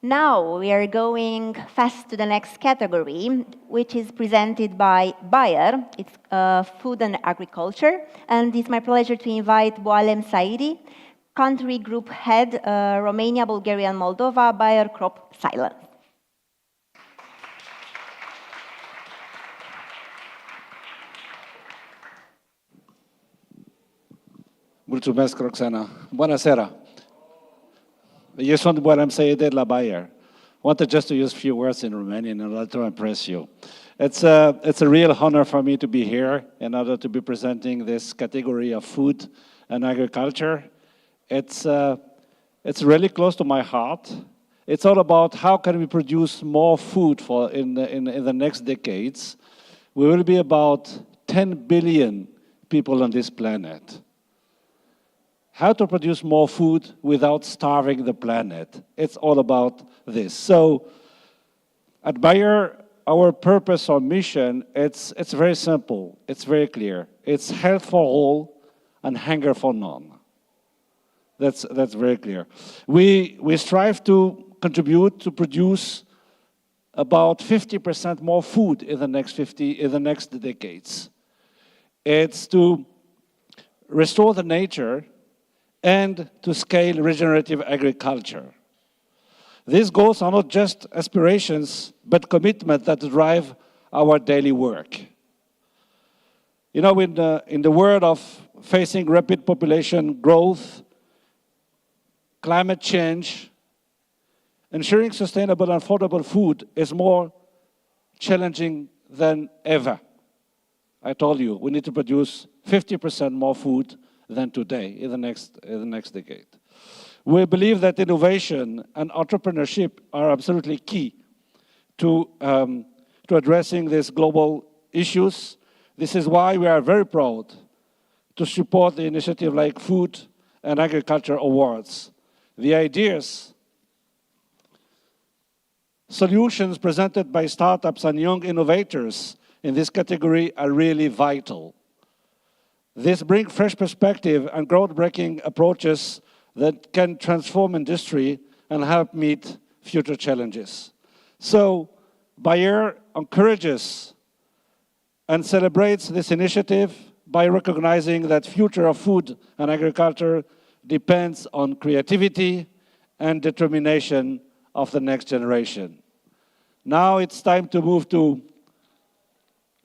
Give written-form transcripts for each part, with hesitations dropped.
Now we are going fast to the next category, which is presented by Bayer. It's food and agriculture, and it's my pleasure to invite Boalem Saidi, Country Group Head, Romania, Bulgaria, and Moldova, Bayer Crop Science. Mulțumesc, Roxana. Bună seara. Eu sunt Boalem Saidi la Bayer. I wanted just to use a few words in Romanian in order to impress you. It's a real honor for me to be here in order to be presenting this category of food and agriculture. It's really close to my heart. It's all about how can we produce more food for in the next decades. We will be about 10 billion people on this planet. How to produce more food without starving the planet. It's all about this. So at Bayer, our purpose or mission, it's very simple. It's very clear. It's health for all and hunger for none. That's very clear. We strive to contribute to produce about 50% more food in the next decades. It's to restore the nature and to scale regenerative agriculture. These goals are not just aspirations, but commitment that drive our daily work. You know, in the world of facing rapid population growth, climate change, ensuring sustainable and affordable food is more challenging than ever. I told you, we need to produce 50% more food than today in the next decade. We believe that innovation and entrepreneurship are absolutely key to addressing these global issues. This is why we are very proud to support the initiative like Food and Agriculture Awards. The ideas, solutions presented by startups and young innovators in this category are really vital. This brings fresh perspective and groundbreaking approaches that can transform industry and help meet future challenges. So Bayer encourages and celebrates this initiative by recognizing that future of food and agriculture depends on creativity and determination of the next generation. Now it's time to move to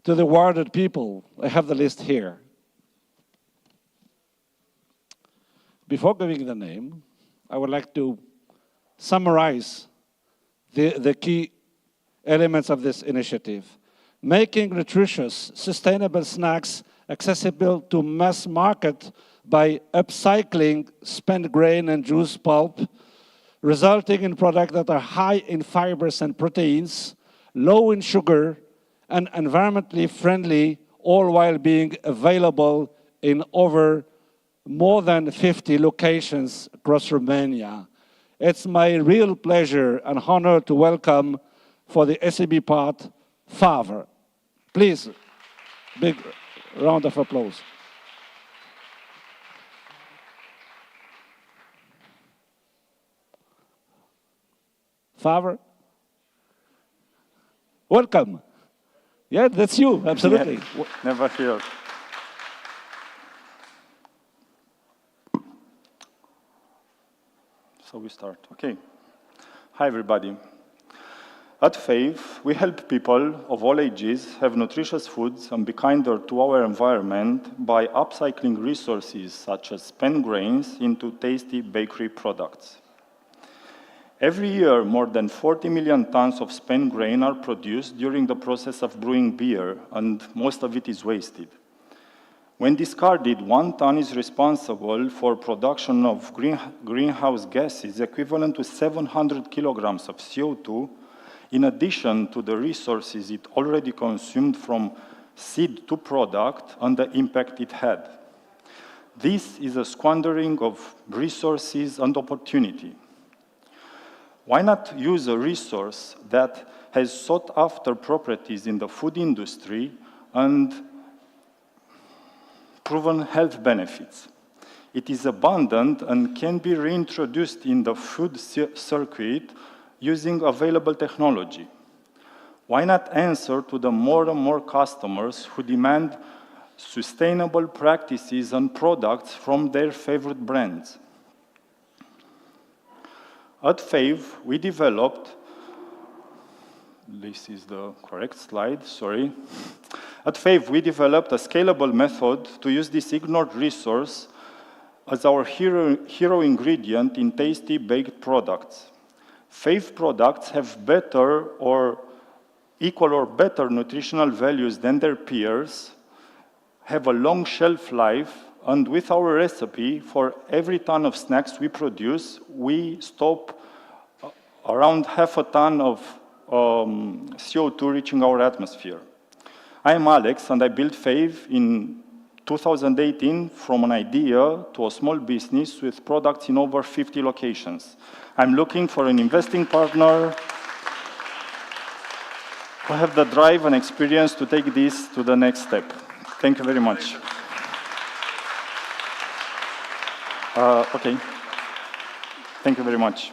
the awarded people. I have the list here. Before giving the name, I would like to summarize the key elements of this initiative. Making nutritious, sustainable snacks accessible to mass market by upcycling spent grain and juice pulp, resulting in products that are high in fibers and proteins, low in sugar, and environmentally friendly, all while being available in more than 50 locations across Romania. It's my real pleasure and honor to welcome for the SAB part, Favre. Please, big round of applause. Favre? Welcome. Yeah, that's you, absolutely. Yeah, never here. So we start. Okay. Hi, everybody. At FAVE, we help people of all ages have nutritious foods and be kinder to our environment by upcycling resources such as spent grains into tasty bakery products. Every year, more than 40 million tons of spent grain are produced during the process of brewing beer, and most of it is wasted. When discarded, 1 ton is responsible for production of greenhouse gases equivalent to 700 kilograms of CO2, in addition to the resources it already consumed from seed to product and the impact it had. This is a squandering of resources and opportunity. Why not use a resource that has sought after properties in the food industry and proven health benefits? It is abundant and can be reintroduced in the food circuit using available technology? Why not answer to the more and more customers who demand sustainable practices and products from their favorite brands? At FAVE, we developed, this is the correct slide, sorry. At FAVE, we developed a scalable method to use this ignored resource as our hero ingredient in tasty baked products. FAVE products have better or equal or better nutritional values than their peers, have a long shelf life, and with our recipe, for every ton of snacks we produce, we stop around half a ton of CO2 reaching our atmosphere. I am Alex, and I built FAVE in 2018 from an idea to a small business with products in over 50 locations. I'm looking for an investing partner who have the drive and experience to take this to the next step. Thank you very much. Okay. Thank you very much.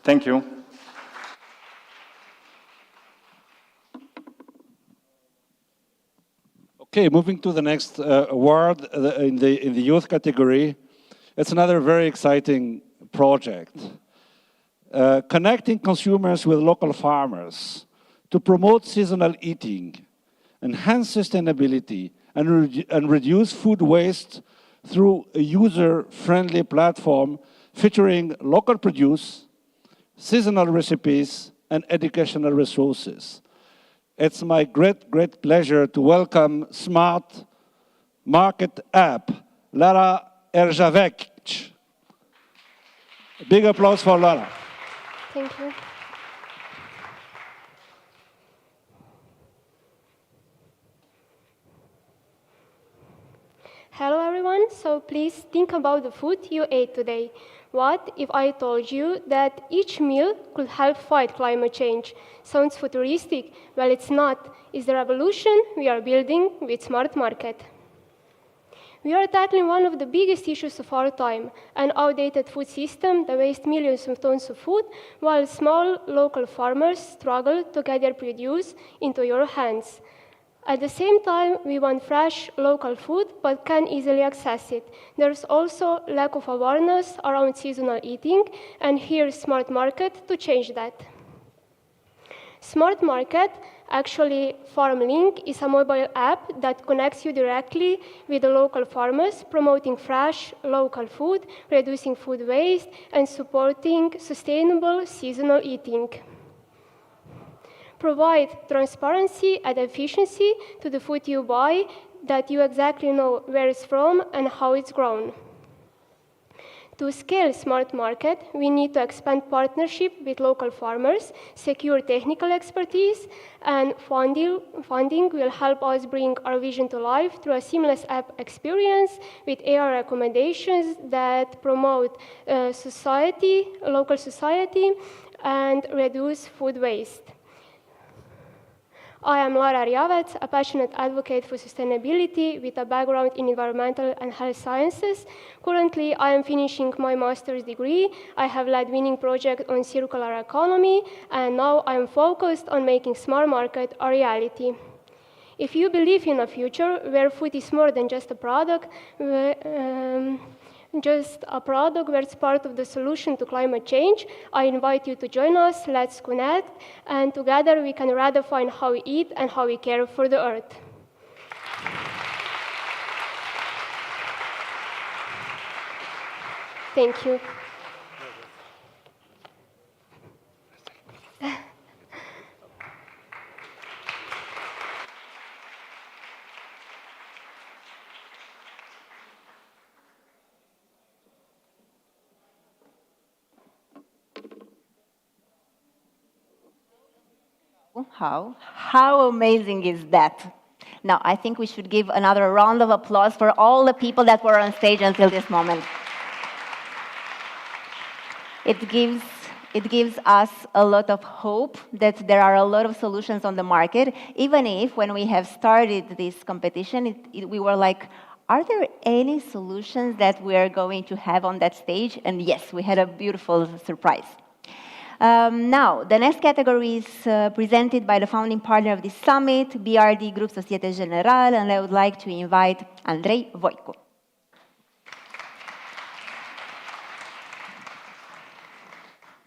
Thank you. Okay, moving to the next award in the youth category. It's another very exciting project. Connecting consumers with local farmers to promote seasonal eating, enhance sustainability, and reduce food waste through a user-friendly platform featuring local produce, seasonal recipes, and educational resources. It's my great pleasure to welcome Smart Market app, Lara Erjavec. Big applause for Lara. Thank you. Hello everyone, so please think about the food you ate today. What if I told you that each meal could help fight climate change? Sounds futuristic? Well, it's not. It's the revolution we are building with Smart Market. We are tackling one of the biggest issues of our time, an outdated food system that wastes millions of tons of food, while small local farmers struggle to get their produce into your hands. At the same time, we want fresh, local food, but can't easily access it. There's also lack of awareness around seasonal eating, and here's Smart Market to change that. Smart Market, actually Farm Link, is a mobile app that connects you directly with the local farmers, promoting fresh, local food, reducing food waste, and supporting sustainable seasonal eating. Provide transparency and efficiency to the food you buy, that you exactly know where it's from and how it's grown. To scale Smart Market, we need to expand partnership with local farmers, secure technical expertise, and funding will help us bring our vision to life through a seamless app experience with AR recommendations that promote local society, and reduce food waste. I am Lara Riavec, a passionate advocate for sustainability with a background in environmental and health sciences. Currently, I am finishing my master's degree. I have led winning projects on circular economy, and now I am focused on making Smart Market a reality. If you believe in a future where food is more than just a product, where it's part of the solution to climate change, I invite you to join us. Let's connect, and together we can redefine how we eat and how we care for the earth. Thank you. How amazing is that? Now, I think we should give another round of applause for all the people that were on stage until this moment. It gives us a lot of hope that there are a lot of solutions on the market, even if when we have started this competition, we were like, are there any solutions that we are going to have on that stage? And yes, we had a beautiful surprise. Now, the next category is presented by the founding partner of this summit, BRD Group Societe Generale, and I would like to invite Andrei Voicu.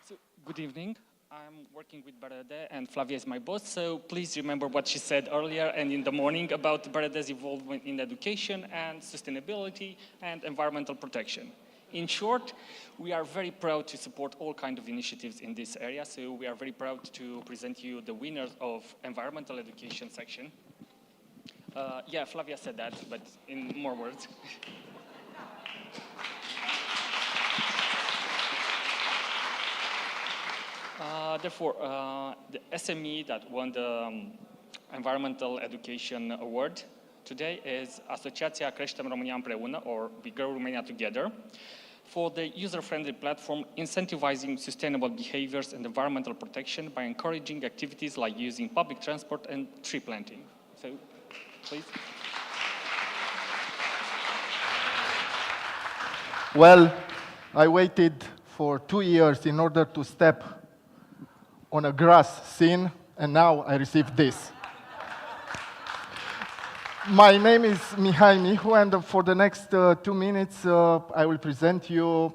So, good evening. I'm working with BRD, and Flavia is my boss, so please remember what she said earlier and in the morning about BRD's involvement in education and sustainability and environmental protection. In short, we are very proud to support all kinds of initiatives in this area, so we are very proud to present you the winners of environmental education section. Yeah, Flavia said that, but in more words. Therefore, the SME that won the Environmental Education Award today is Asociația Creștem România Împreună, or We Grow Romania Together, for the user-friendly platform incentivizing sustainable behaviors and environmental protection by encouraging activities like using public transport and tree planting. So, please. Well, I waited for 2 years in order to step on a grass scene, and now I received this. My name is Mihai Mihu, and for the next 2 minutes, I will present you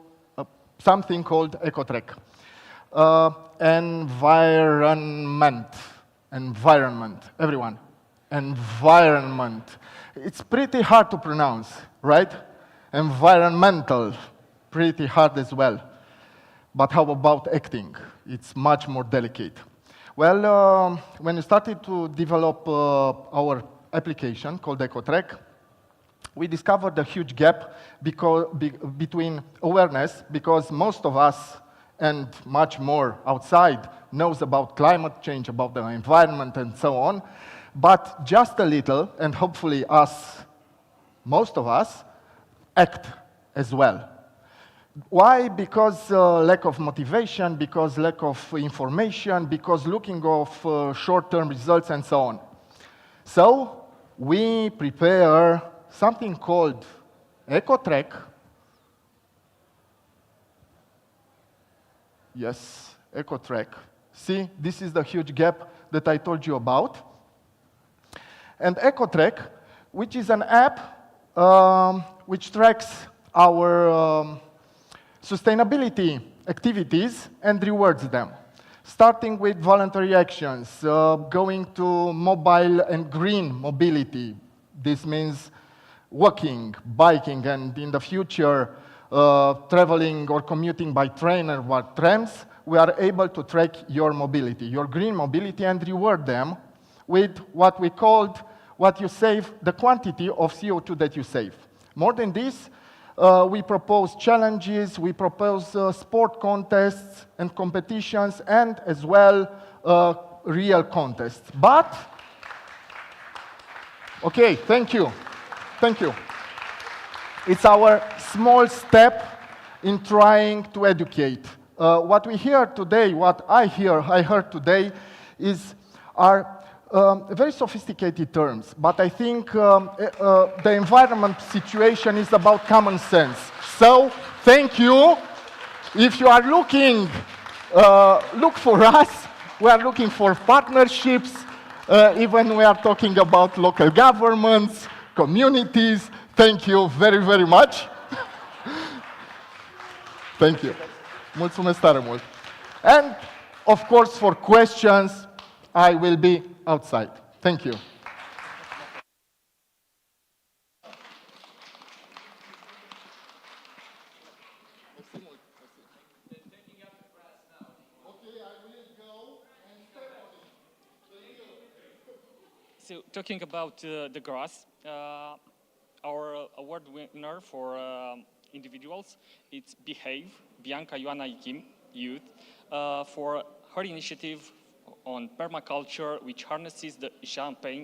something called EcoTrack. Environment, everyone. Environment. It's pretty hard to pronounce, right? Environmental, pretty hard as well. But how about acting? It's much more delicate. Well, when we started to develop our application called EcoTrack, we discovered a huge gap between awareness, because most of us, and much more outside, knows about climate change, about the environment, and so on, but just a little, and hopefully most of us, act as well. Why? Because lack of motivation, because lack of information, because looking of short-term results, and so on. So we prepare something called EcoTrack. Yes, EcoTrack. See, this is the huge gap that I told you about. And EcoTrack, which is an app which tracks our sustainability activities and rewards them, starting with voluntary actions, going to mobile and green mobility. This means walking, biking, and in the future, traveling or commuting by train or by trams. We are able to track your mobility, your green mobility, and reward them with what we called what you save, the quantity of CO2 that you save. More than this, we propose challenges, we propose sport contests and competitions, and as well real contests. But, okay, thank you. It's our small step in trying to educate. What we hear today, what I heard today, are very sophisticated terms, but I think the environment situation is about common sense. So, thank you. If you are looking, look for us. We are looking for partnerships. Even we are talking about local governments, communities. Thank you very, very much. Thank you. Mulțumesc tare mult. And, of course, for questions, I will be outside. Thank you. So, talking about the grass, our award winner for individuals, it's Behave, Bianca Ioana Ichim, youth, for her initiative on permaculture, which harnesses the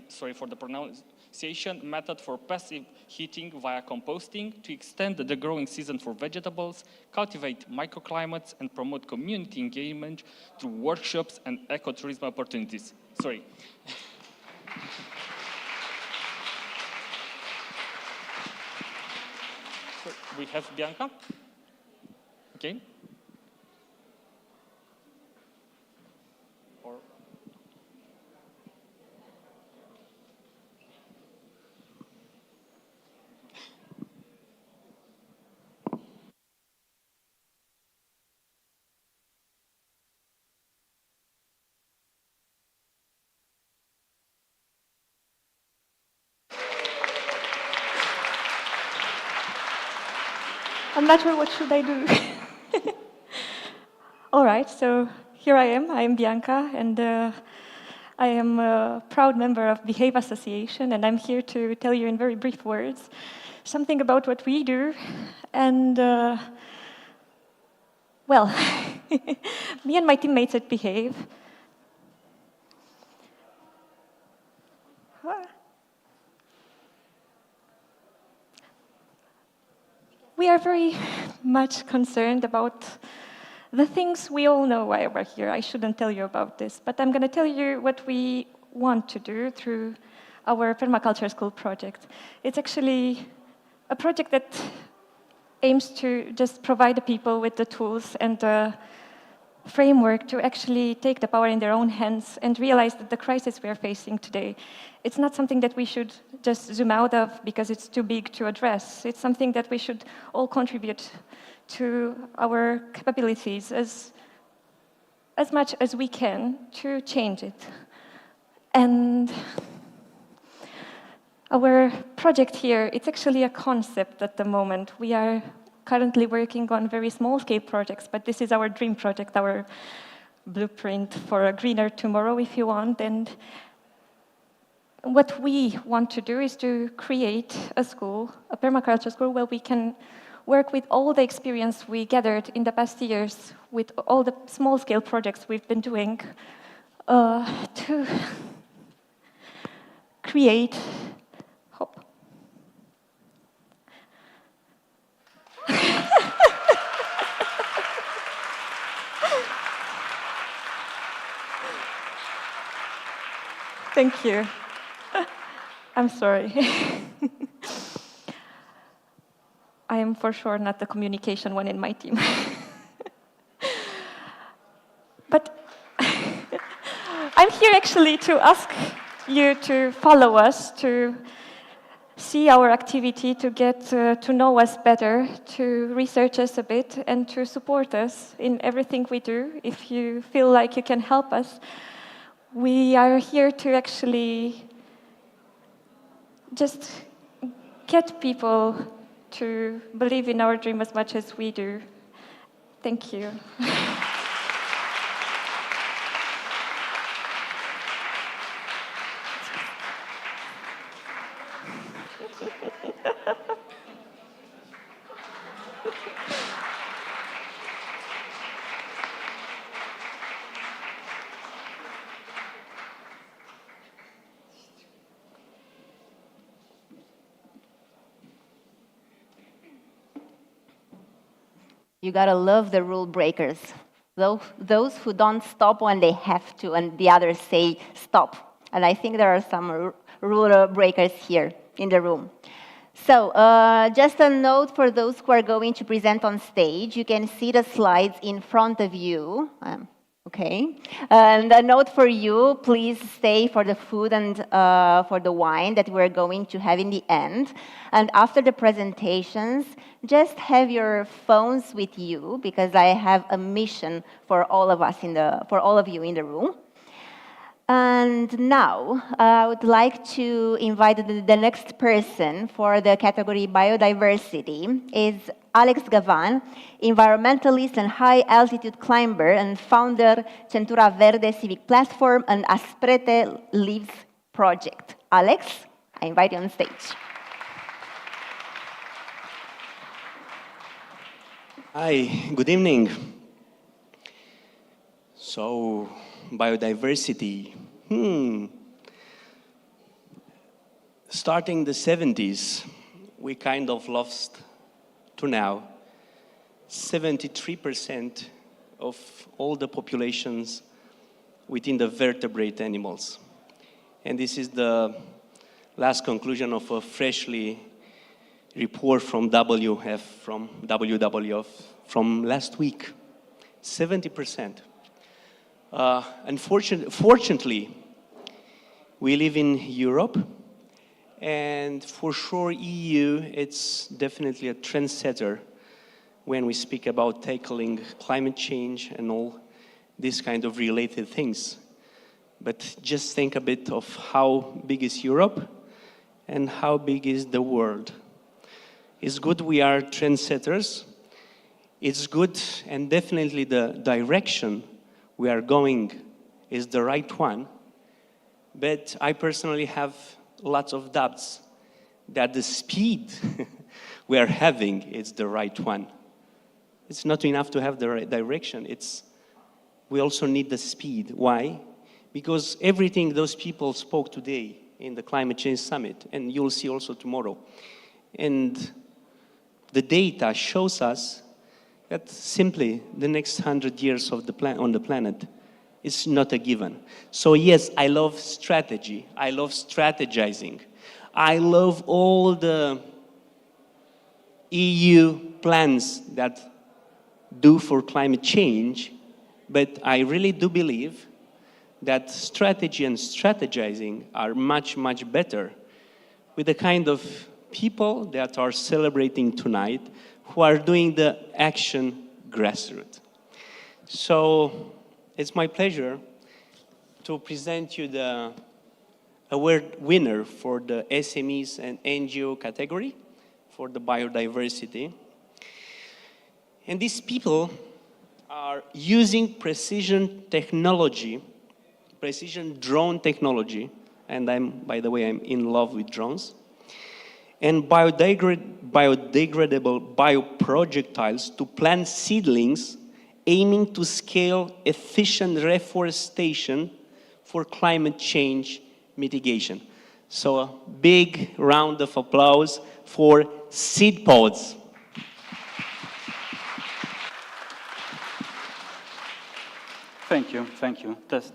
sorry for the pronunciation, method for passive heating via composting to extend the growing season for vegetables, cultivate microclimates, and promote community engagement through workshops and ecotourism opportunities. Sorry. we have Bianca. Okay. Or I'm not sure what should I do. All right, so here I am Bianca, and I am a proud member of Behave Association, and I'm here to tell you in very brief words something about what we do. And, well, me and my teammates at Behave, we are very much concerned about the things we all know why we're here. I shouldn't tell you about this, but I'm going to tell you what we want to do through our permaculture school project. It's actually a project that aims to just provide the people with the tools and the framework to actually take the power in their own hands and realize that the crisis we are facing today, it's not something that we should just zoom out of because it's too big to address. It's something that we should all contribute to our capabilities as much as we can to change it. And our project here, it's actually a concept at the moment. We are currently working on very small-scale projects, but this is our dream project, our blueprint for a greener tomorrow, if you want. And what we want to do is to create a school, a permaculture school, where we can work with all the experience we gathered in the past years, with all the small-scale projects we've been doing, to create hope. Thank you. I'm sorry. I am for sure not the communication one in my team. But I'm here actually to ask you to follow us, to see our activity, to get to know us better, to research us a bit, and to support us in everything we do. If you feel like you can help us, we are here to actually just get people to believe in our dream as much as we do. Thank you. You gotta love the rule breakers. Those who don't stop when they have to, and the others say stop. And I think there are some rule breakers here in the room. So just a note for those who are going to present on stage. You can see the slides in front of you. Okay. And a note for you, please stay for the food and for the wine that we're going to have in the end. And after the presentations, just have your phones with you, because I have a mission for all of us for all of you in the room. And now, I would like to invite the next person for the category Biodiversity is Alex Gavan, environmentalist and high-altitude climber and founder Centura Verde Civic Platform and Asprete Lives Project. Alex, I invite you on stage. Hi, good evening. So, biodiversity. Starting the 70s, we kind of lost, to now, 73% of all the populations within the vertebrate animals. And this is the last conclusion of a freshly report from WWF from last week. 70%. Fortunately, we live in Europe, and for sure EU, it's definitely a trendsetter when we speak about tackling climate change and all these kind of related things. But just think a bit of how big is Europe and how big is the world. It's good we are trendsetters. It's good, and definitely the direction we are going is the right one. But I personally have lots of doubts that the speed we are having is the right one. It's not enough to have the right direction. We also need the speed. Why? Because everything those people spoke today in the Climate Change Summit, and you'll see also tomorrow, and the data shows us that simply the next 100 years of on the planet is not a given. So yes, I love strategy. I love strategizing. I love all the EU plans that do for climate change, but I really do believe that strategy and strategizing are much, much better with the kind of people that are celebrating tonight who are doing the action grassroots. So it's my pleasure to present you the award winner for the SMEs and NGO category for the biodiversity. And these people are using precision technology, precision drone technology, and by the way, I'm in love with drones, and biodegradable bioprojectiles to plant seedlings aiming to scale efficient reforestation for climate change mitigation. So a big round of applause for seed pods. Thank you, thank you. Test.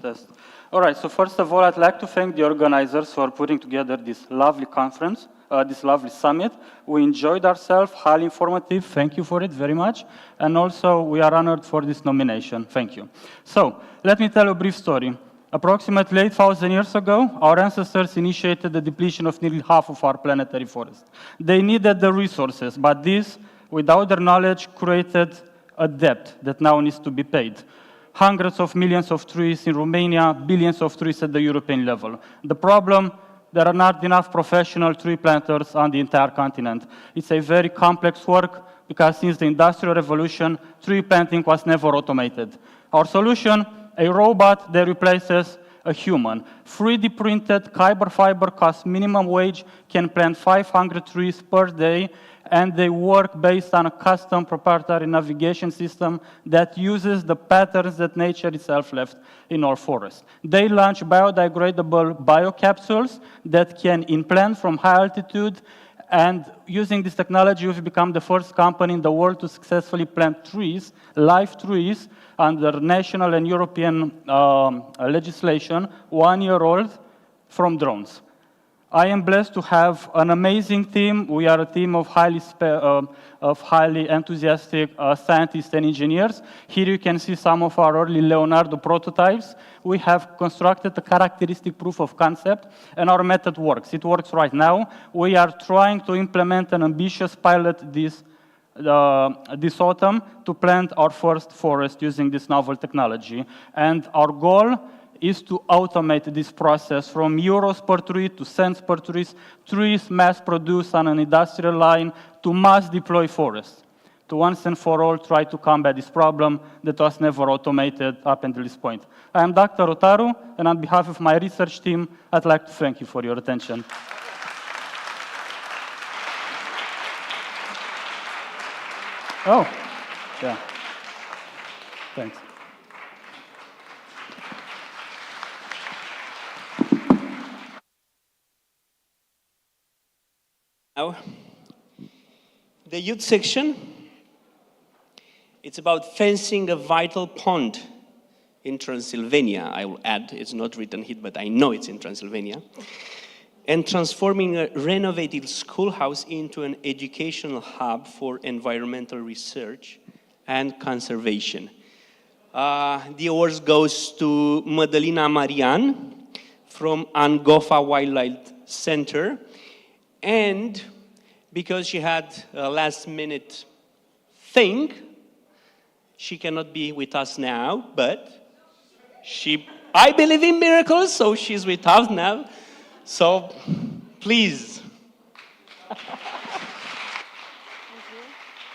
All right, so first of all, I'd like to thank the organizers for putting together this lovely conference, this lovely summit. We enjoyed ourselves, highly informative. Thank you for it very much. And also, we are honored for this nomination. Thank you. So, let me tell a brief story. Approximately 8,000 years ago, our ancestors initiated the depletion of nearly half of our planetary forest. They needed the resources, but this, without their knowledge, created a debt that now needs to be paid. Hundreds of millions of trees in Romania, billions of trees at the European level. The problem, there are not enough professional tree planters on the entire continent. It's a very complex work because since the Industrial Revolution, tree planting was never automated. Our solution, a robot that replaces a human. 3D printed Kyber fiber costs minimum wage, can plant 500 trees per day, and they work based on a custom proprietary navigation system that uses the patterns that nature itself left in our forest. They launch biodegradable biocapsules that can implant from high altitude, and using this technology, we've become the first company in the world to successfully plant trees, live trees, under national and European legislation, 1 year old, from drones. I am blessed to have an amazing team. We are a team of highly enthusiastic scientists and engineers. Here you can see some of our early Leonardo prototypes. We have constructed a characteristic proof of concept, and our method works. It works right now. We are trying to implement an ambitious pilot this autumn to plant our first forest using this novel technology. And our goal is to automate this process from euros per tree to cents per tree, trees mass produced on an industrial line, to mass deploy forests, to once and for all try to combat this problem that was never automated up until this point. I am Dr. Otaru, and on behalf of my research team, I'd like to thank you for your attention. Oh, yeah. Thanks. Now, the youth section, it's about fencing a vital pond in Transylvania. I will add, it's not written here, but I know it's in Transylvania. and transforming a renovated schoolhouse into an educational hub for environmental research and conservation. The award goes to Madalina Marian from Angofa Wildlife Center, and because she had a last-minute thing, she cannot be with us now, but I believe in miracles, so she's with us now. So, please.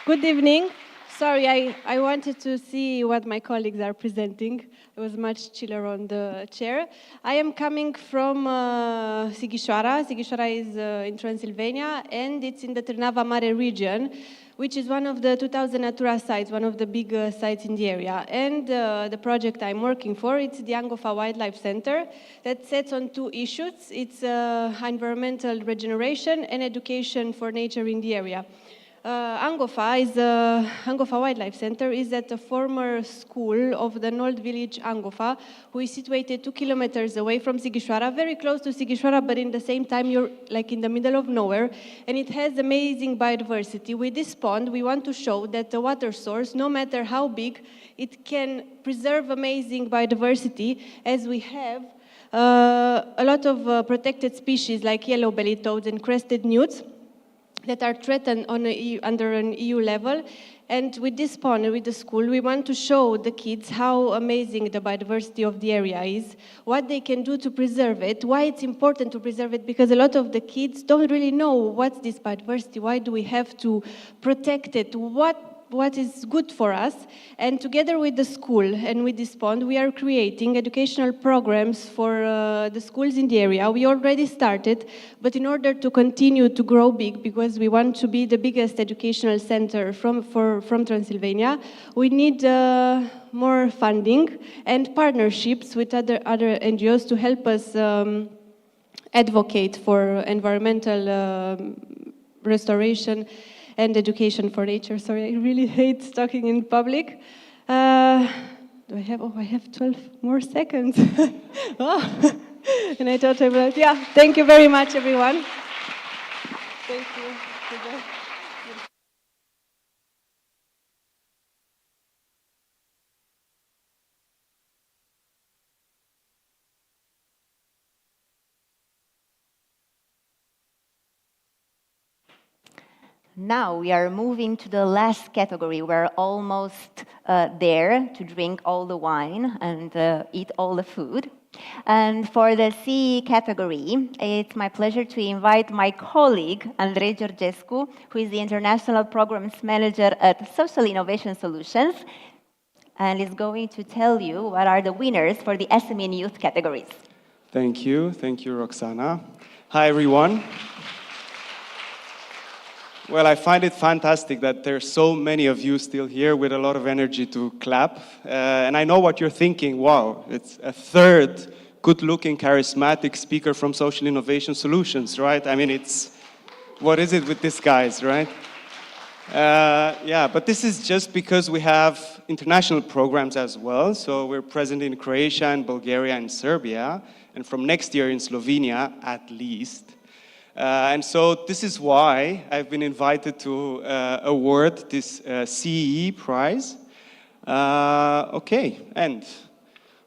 Good evening. Sorry, I wanted to see what my colleagues are presenting. It was much chiller on the chair. I am coming from Sighișoara. Sighișoara is in Transylvania, and it's in the Târnava Mare region, which is one of the 2,000 Natura sites, one of the big sites in the area. And the project I'm working for, it's the Angofa Wildlife Center that sets on two issues. It's environmental regeneration and education for nature in the area. Angofa Wildlife Center is at a former school of the old village Angofa, who is situated 2 kilometers away from Sighișoara, very close to Sighișoara, but in the same time you're like in the middle of nowhere, and it has amazing biodiversity. With this pond, we want to show that the water source, no matter how big, it can preserve amazing biodiversity, as we have a lot of protected species like yellow-bellied toads and crested newts that are threatened on under an EU level. And with this pond, with the school, we want to show the kids how amazing the biodiversity of the area is, what they can do to preserve it, why it's important to preserve it, because a lot of the kids don't really know what's this biodiversity, why do we have to protect it, what is good for us. And together with the school and with this pond, we are creating educational programs for the schools in the area. We already started, but in order to continue to grow big, because we want to be the biggest educational center from Transylvania, we need more funding and partnerships with other NGOs to help us advocate for environmental restoration and education for nature. Sorry, I really hate talking in public. I have 12 more seconds. Oh. And I thought I would, yeah, thank you very much, everyone. Thank you. Now we are moving to the last category. We're almost there to drink all the wine and eat all the food. And for the CE category, it's my pleasure to invite my colleague, Andrei Georgescu, who is the International Programs Manager at Social Innovation Solutions, and is going to tell you what are the winners for the SME and youth categories. Thank you, Roxana. Hi, everyone. Well, I find it fantastic that there's so many of you still here with a lot of energy to clap. And I know what you're thinking. Wow, it's a third good-looking, charismatic speaker from Social Innovation Solutions, right? I mean, what is it with these guys, right? Yeah, but this is just because we have international programs as well. So we're present in Croatia and Bulgaria and Serbia, and from next year in Slovenia, at least. And so this is why I've been invited to award this CEE prize. Okay, and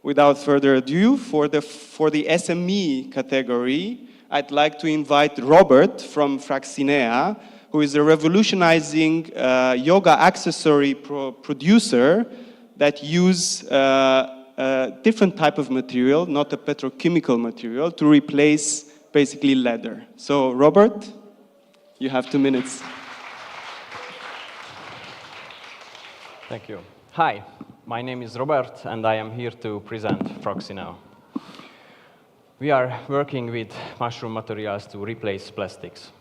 without further ado, for the SME category, I'd like to invite Robert from Fraxinea, who is a revolutionizing yoga accessory producer that use a different type of material, not a petrochemical material, to replace basically leather. So, Robert, you have 2 minutes. Thank you. Hi, my name is Robert, and I am here to present Fraxinea. We are working with mushroom materials to replace plastics.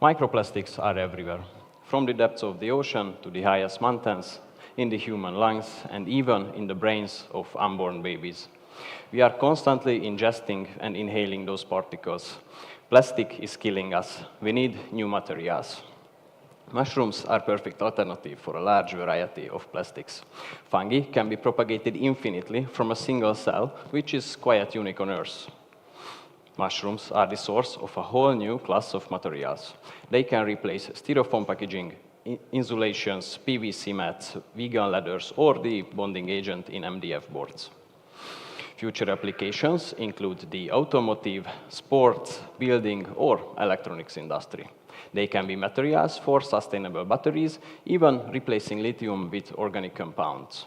Microplastics are everywhere, from the depths of the ocean to the highest mountains, in the human lungs, and even in the brains of unborn babies. We are constantly ingesting and inhaling those particles. Plastic is killing us. We need new materials. Mushrooms are a perfect alternative for a large variety of plastics. Fungi can be propagated infinitely from a single cell, which is quite unique on Earth. Mushrooms are the source of a whole new class of materials. They can replace styrofoam packaging, insulations, PVC mats, vegan leathers, or the bonding agent in MDF boards. Future applications include the automotive, sports, building, or electronics industry. They can be materials for sustainable batteries, even replacing lithium with organic compounds.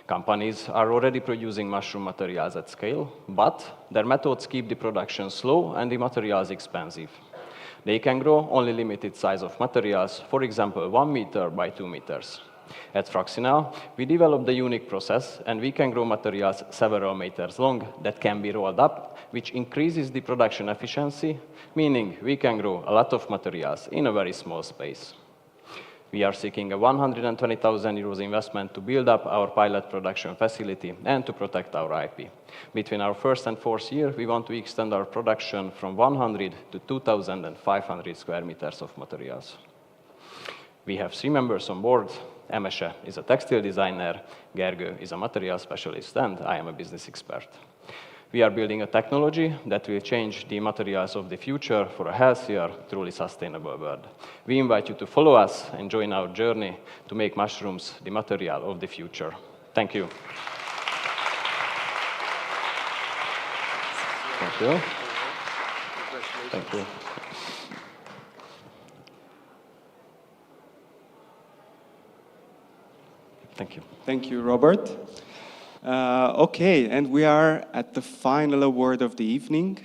Companies are already producing mushroom materials at scale, but their methods keep the production slow and the materials expensive. They can grow only limited size of materials, for example, 1 meter by 2 meters. At Fraxinal, we developed a unique process, and we can grow materials several meters long that can be rolled up, which increases the production efficiency, meaning we can grow a lot of materials in a very small space. We are seeking a 120,000 euros investment to build up our pilot production facility and to protect our IP. Between our first and fourth year, we want to extend our production from 100 to 2,500 square meters of materials. We have 3 members on board. Emese is a textile designer, Gergő is a material specialist, and I am a business expert. We are building a technology that will change the materials of the future for a healthier, truly sustainable world. We invite you to follow us and join our journey to make mushrooms the material of the future. Thank you. Thank you. Thank you. Thank you. Thank you, Robert. Okay, and we are at the final award of the evening.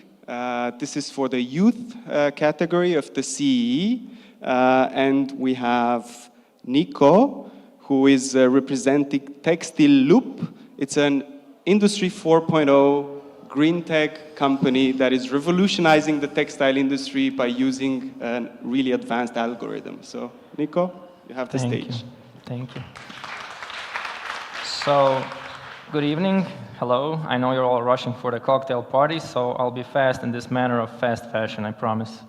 This is for the youth category of the CEE, and we have Nico, who is representing Textile Loop. It's an Industry 4.0 green tech company that is revolutionizing the textile industry by using a really advanced algorithm. So, Nico, you have the stage. Thank you. So, good evening. Hello. I know you're all rushing for the cocktail party, so I'll be fast in this manner of fast fashion, I promise.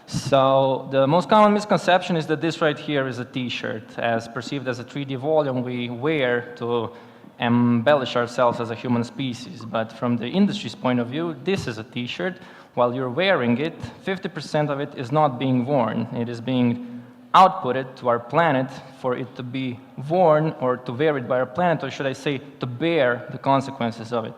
So, the most common misconception is that this right here is a t-shirt, as perceived as a 3D volume we wear to embellish ourselves as a human species. But from the industry's point of view, this is a t-shirt. While you're wearing it, 50% of it is not being worn. It is being outputted to our planet for it to be worn or to wear it by our planet, or should I say, to bear the consequences of it.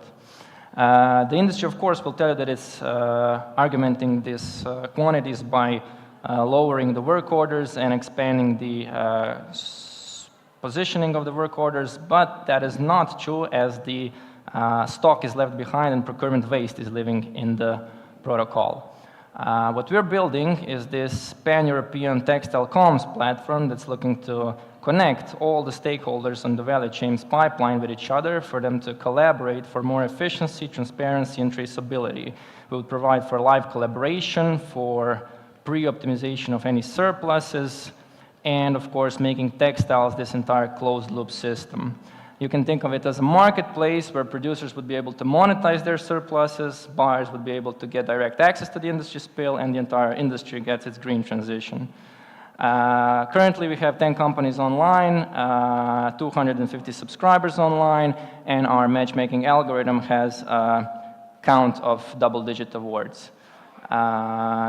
The industry, of course, will tell you that it's argumenting these quantities by lowering the work orders and expanding the positioning of the work orders, but that is not true, as the stock is left behind and procurement waste is living in the protocol. What we're building is this pan-European textile comms platform that's looking to connect all the stakeholders on the value chain's pipeline with each other for them to collaborate for more efficiency, transparency, and traceability. We will provide for live collaboration, for pre-optimization of any surpluses, and of course making textiles this entire closed-loop system. You can think of it as a marketplace where producers would be able to monetize their surpluses, buyers would be able to get direct access to the industry spill, and the entire industry gets its green transition. Currently, we have 10 companies online, 250 subscribers online, and our matchmaking algorithm has a count of double-digit awards.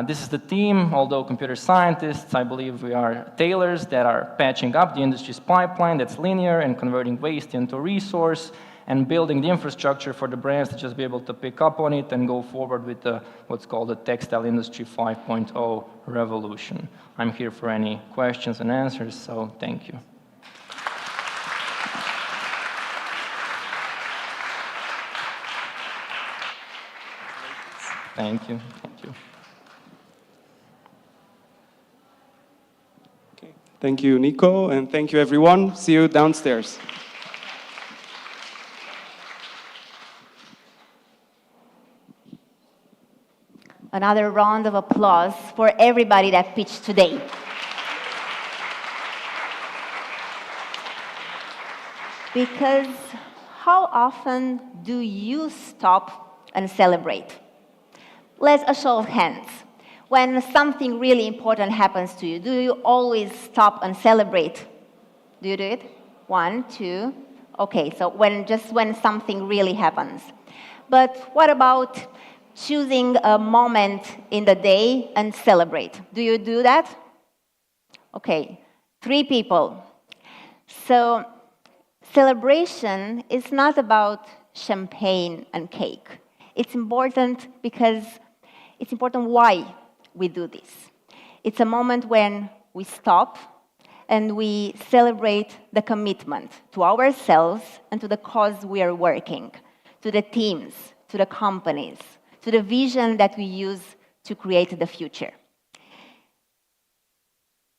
This is the team. Although computer scientists, I believe we are tailors that are patching up the industry's pipeline that's linear and converting waste into resource and building the infrastructure for the brands to just be able to pick up on it and go forward with what's called the Textile Industry 5.0 revolution. I'm here for any questions and answers, so thank you. Thank you. Thank you. Okay. Thank you, Nico, and thank you, everyone. See you downstairs. Another round of applause for everybody that pitched today. Because how often do you stop and celebrate? Let's a show of hands. When something really important happens to you, do you always stop and celebrate? Do you do it? 1, 2. Okay, so just when something really happens. But what about choosing a moment in the day and celebrate. Do you do that? Okay, 3 people. So celebration is not about champagne and cake. It's important because it's important why we do this. It's a moment when we stop and we celebrate the commitment to ourselves and to the cause we are working, to the teams, to the companies, to the vision that we use to create the future.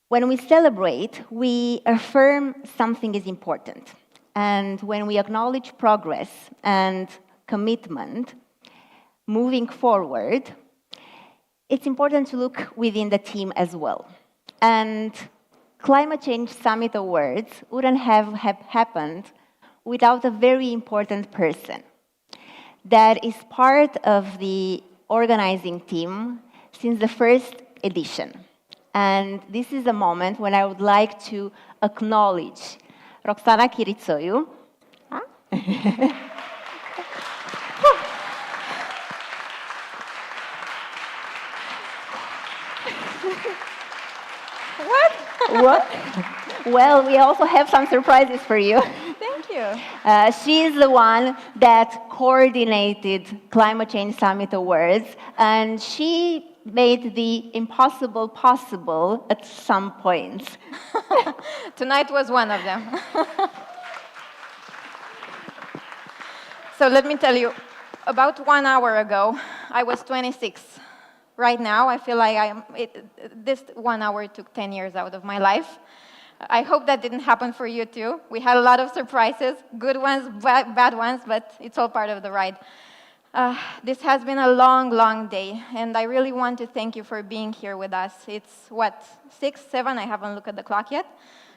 When we celebrate, we affirm something is important. And when we acknowledge progress and commitment, moving forward, it's important to look within the team as well. And Climate Change Summit Awards wouldn't have happened without a very important person that is part of the organizing team since the first edition. And this is a moment when I would like to acknowledge Roxana Chirițoiu. What? Well, we also have some surprises for you. Thank you. She's the one that coordinated Climate Change Summit Awards, and she made the impossible possible at some points. Tonight was one of them. So let me tell you, about 1 hour ago, I was 26. Right now, I feel like this 1 hour took 10 years out of my life. I hope that didn't happen for you too. We had a lot of surprises, good ones, bad ones, but it's all part of the ride. This has been a long, long day, and I really want to thank you for being here with us. It's, 6, 7? I haven't looked at the clock yet.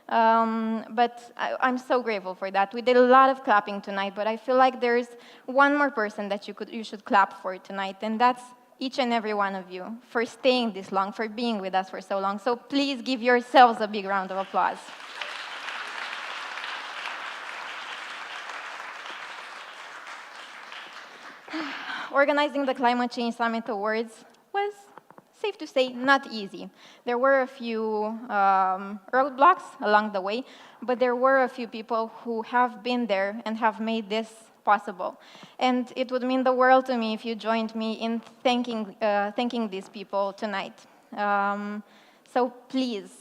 But I'm so grateful for that. We did a lot of clapping tonight, but I feel like there's one more person that you should clap for tonight, and that's each and every one of you for staying this long, for being with us for so long. So please give yourselves a big round of applause. Organizing the Climate Change Summit Awards was, safe to say, not easy. There were a few roadblocks along the way, but there were a few people who have been there and have made this possible. And it would mean the world to me if you joined me in thanking these people tonight. So please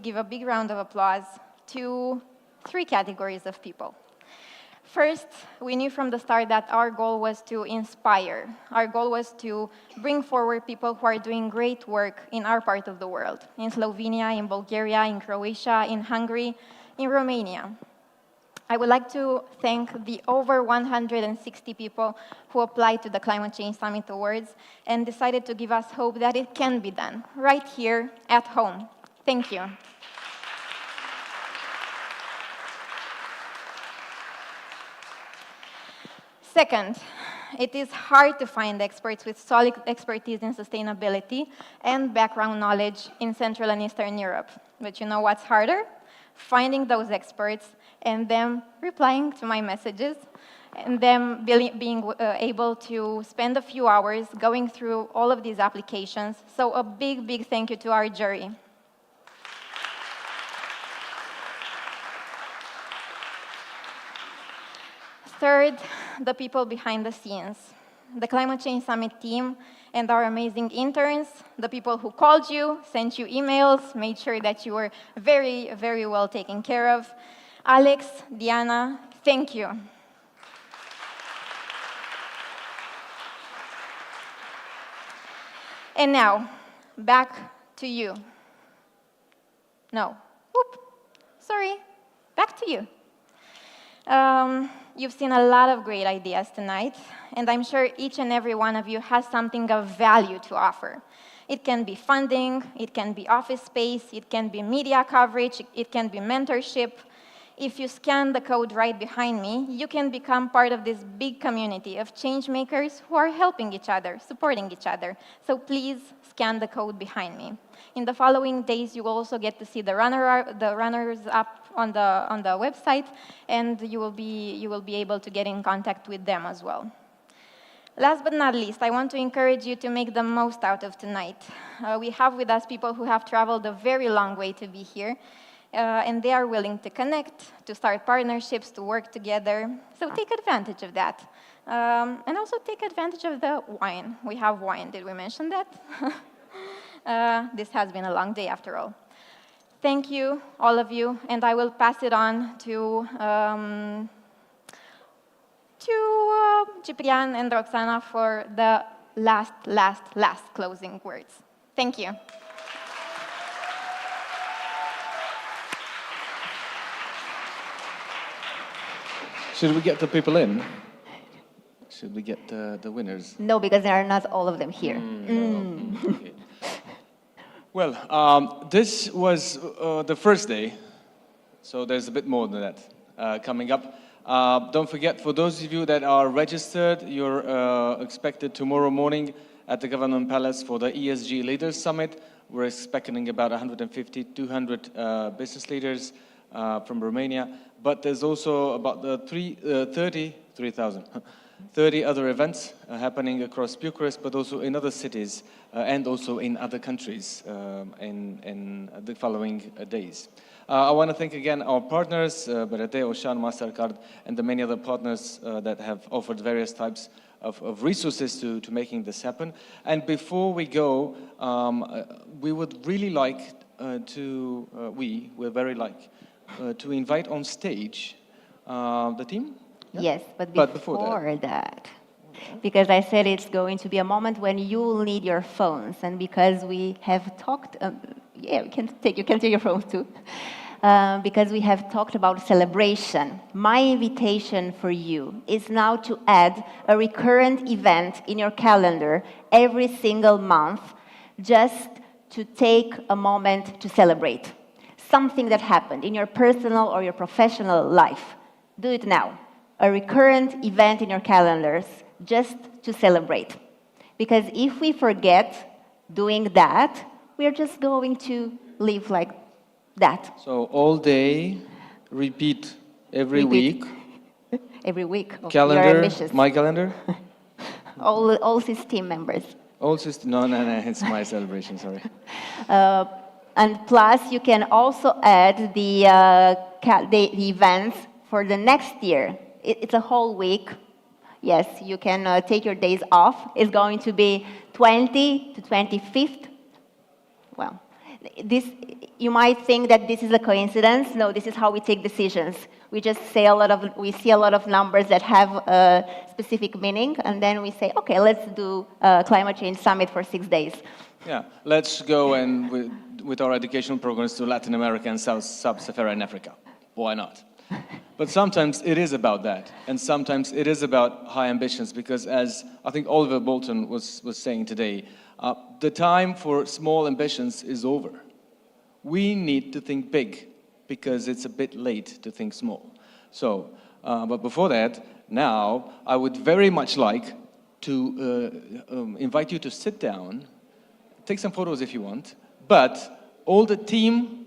give a big round of applause to 3 categories of people. First, we knew from the start that our goal was to inspire. Our goal was to bring forward people who are doing great work in our part of the world, in Slovenia, in Bulgaria, in Croatia, in Hungary, in Romania. I would like to thank the over 160 people who applied to the Climate Change Summit Awards and decided to give us hope that it can be done, right here at home. Thank you. Second, it is hard to find experts with solid expertise in sustainability and background knowledge in Central and Eastern Europe. But you know what's harder? Finding those experts and them replying to my messages and them being able to spend a few hours going through all of these applications. So a big, big thank you to our jury. Third, the people behind the scenes. The Climate Change Summit team and our amazing interns, the people who called you, sent you emails, made sure that you were very, very well taken care of. Alex, Diana, thank you. And now, back to you. No. Whoop. Sorry. Back to you. You've seen a lot of great ideas tonight, and I'm sure each and every one of you has something of value to offer. It can be funding, it can be office space, it can be media coverage, it can be mentorship. If you scan the code right behind me, you can become part of this big community of change makers who are helping each other, supporting each other. So please scan the code behind me. In the following days, you will also get to see the runners up on the website, and you will be able to get in contact with them as well. Last but not least, I want to encourage you to make the most out of tonight. We have with us people who have traveled a very long way to be here, and they are willing to connect, to start partnerships, to work together. So take advantage of that. And also take advantage of the wine. We have wine. Did we mention that? This has been a long day after all. Thank you, all of you, and I will pass it on to Ciprian and Roxana for the last closing words. Thank you. Should we get the people in? Should we get the winners? No, because there are not all of them here. Okay. Well, this was the first day, so there's a bit more than that coming up. Don't forget, for those of you that are registered, you're expected tomorrow morning at the Government Palace for the ESG Leaders Summit. We're expecting about 150, 200 business leaders from Romania, but there's also about the 30 other events happening across Bucharest, but also in other cities and also in other countries in the following days. I want to thank again our partners, BRD, Ocean, MasterCard, and the many other partners that have offered various types of resources to making this happen. And before we go, we would really like we're very like to invite on stage the team. Yeah? Yes, but before that, because I said it's going to be a moment when you'll need your phones, and because we have talked, you can take your phones too, because we have talked about celebration. My invitation for you is now to add a recurrent event in your calendar every single month, just to take a moment to celebrate something that happened in your personal or your professional life. Do it now. A recurrent event in your calendars just to celebrate. Because if we forget doing that, we are just going to live like that. So all day, repeat every week. Every week. Oh, Calendar, my calendar. all system members. All system, no, it's my celebration, sorry. And plus, you can also add the events for the next year. It's a whole week. Yes, you can take your days off. It's going to be 20 to 25th. Well, you might think that this is a coincidence. No, this is how we take decisions. We just say we see a lot of numbers that have a specific meaning, and then we say, okay, let's do a climate change summit for 6 days. Yeah, let's go and with our educational programs to Latin America and Sub-Saharan Africa. Why not? But sometimes it is about that, and sometimes it is about high ambitions, because as I think Oliver Bolton was saying today, the time for small ambitions is over. We need to think big, because it's a bit late to think small. So, but before that, now I would very much like to invite you to sit down, take some photos if you want, but all the team,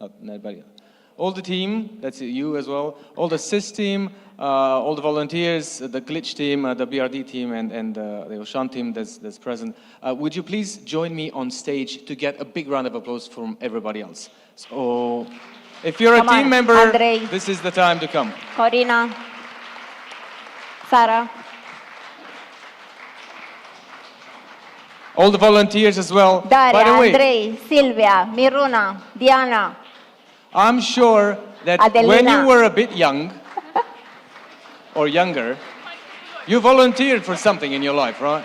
not anybody else. All the team, that's you as well, all the SIS team, all the volunteers, the Glitch team, the BRD team, and the Ocean team that's present. Would you please join me on stage to get a big round of applause from everybody else? So, if you're a team member, Andrei. this is the time to come. Corina, Sara. All the volunteers as well. Daria, By the way, Andrei, Silvia, Miruna, Diana. I'm sure that Adelina. when you were a bit young, or younger, you volunteered for something in your life, right?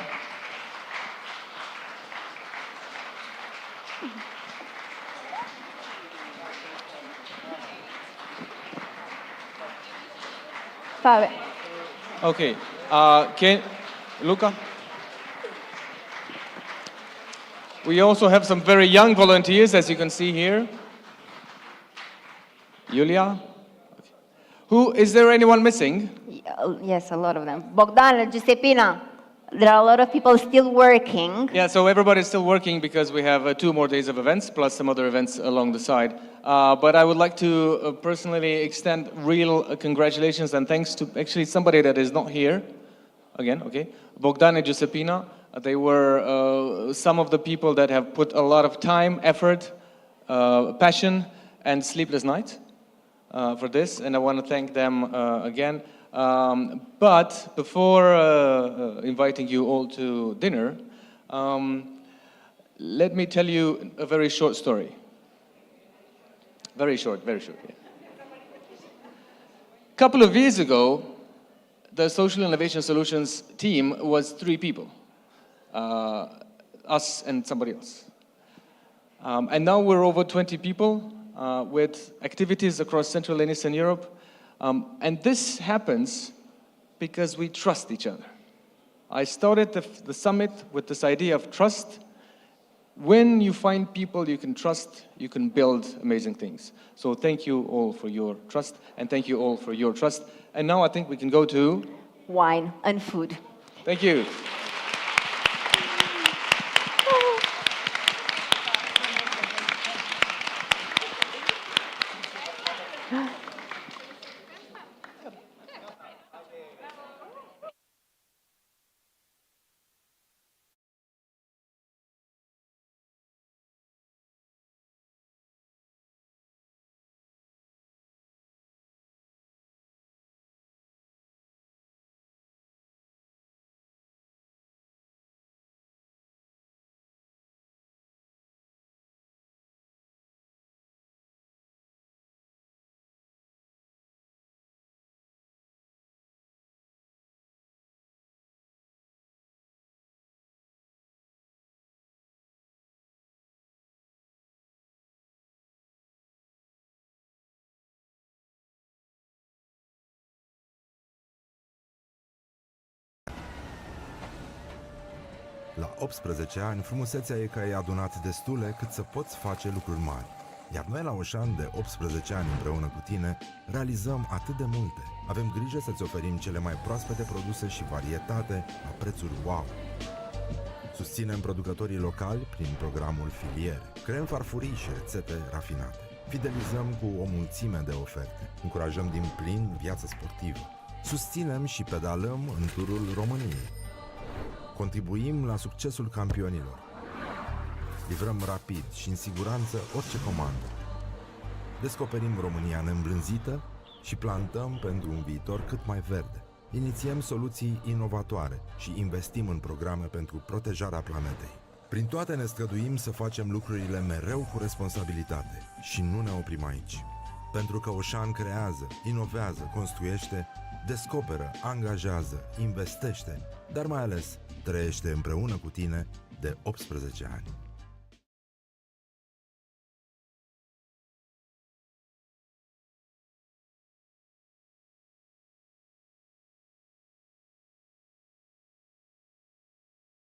Fabio. Okay, Luca? We also have some very young volunteers, as you can see here. Yulia? Is there anyone missing? Yes, a lot of them. Bogdan, Giuseppina. There are a lot of people still working. Yeah, so everybody's still working because we have 2 more days of events, plus some other events along the side. But I would like to personally extend real congratulations and thanks to actually somebody that is not here. again, okay. Bogdan and Giuseppina, they were some of the people that have put a lot of time, effort, passion, and sleepless nights for this, and I want to thank them again. But before inviting you all to dinner, let me tell you a very short story. Very short, yeah. A couple of years ago, the Social Innovation Solutions team was 3 people, us and somebody else. And now we're over 20 people with activities across Central and Eastern Europe. And this happens because we trust each other. I started the summit with this idea of trust. When you find people you can trust, you can build amazing things. So thank you all for your trust, and thank you all for your trust. And now I think we can go to wine and food. Thank you. La 18 ani, frumusețea e că ai adunat destule cât să poți face lucruri mari. Iar noi la Oșan, de 18 ani împreună cu tine, realizăm atât de multe. Avem grijă să-ți oferim cele mai proaspete produse și varietate la prețuri wow. Susținem producătorii locali prin programul Filiere. Creăm farfurii și rețete rafinate. Fidelizăm cu o mulțime de oferte. Încurajăm din plin viața sportivă. Susținem și pedalăm în turul României. Contribuim la succesul campionilor. Livrăm rapid și în siguranță orice comandă. Descoperim România neîmblânzită și plantăm pentru un viitor cât mai verde. Inițiem soluții inovatoare și investim în programe pentru protejarea planetei. Prin toate ne străduim să facem lucrurile mereu cu responsabilitate și nu ne oprim aici. Pentru că Oșan creează, inovează, construiește, descoperă, angajează, investește, dar mai ales trăiește împreună cu tine de 18 ani.